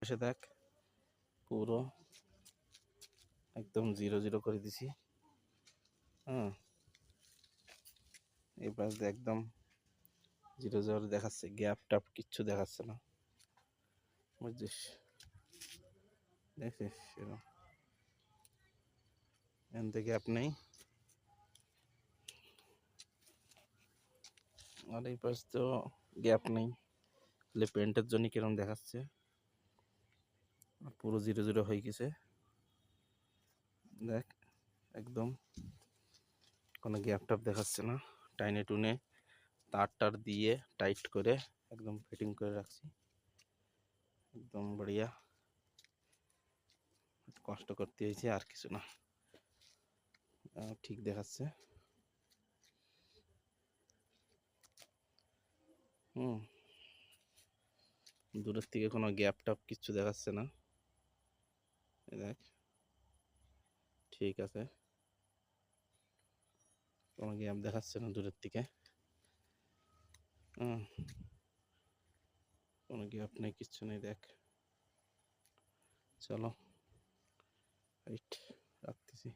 পাশে দেখ পুরো একদম 0 0 করে দিছি। হ্যাঁ, এই পাশ দিয়ে একদম 0 0 দেখাচ্ছে, গ্যাপ ট্যাপ কিচ্ছু দেখাচ্ছে না, বুঝছিস? দেখছিস এরকম এনতে গ্যাপ নেই। আর এই পাশ তো গ্যাপ নেই, তাহলে পেন্টের জন্য কিরকম দেখাচ্ছে, পুরো 0 0 হয়ে গেছে। দেখ একদম কোনো গ্যাপ ট্যাপ দেখাচ্ছে না। টাইনে টুনে তার দিয়ে টাইট করে একদম ফিটিং করে রাখছি, একদম বড়িয়া। কষ্ট করতে হয়েছে আর কিছু না, ঠিক দেখাচ্ছে। দূরের থেকে কোনো গ্যাপ ট্যাপ কিচ্ছু দেখাচ্ছে না, দেখ ঠিক আছে, কোনো গ্যাপ দেখাচ্ছে না দূরের থেকে। কোনো গ্যাপ নেই, কিচ্ছু নেই, দেখ। চলো রাখতেছি।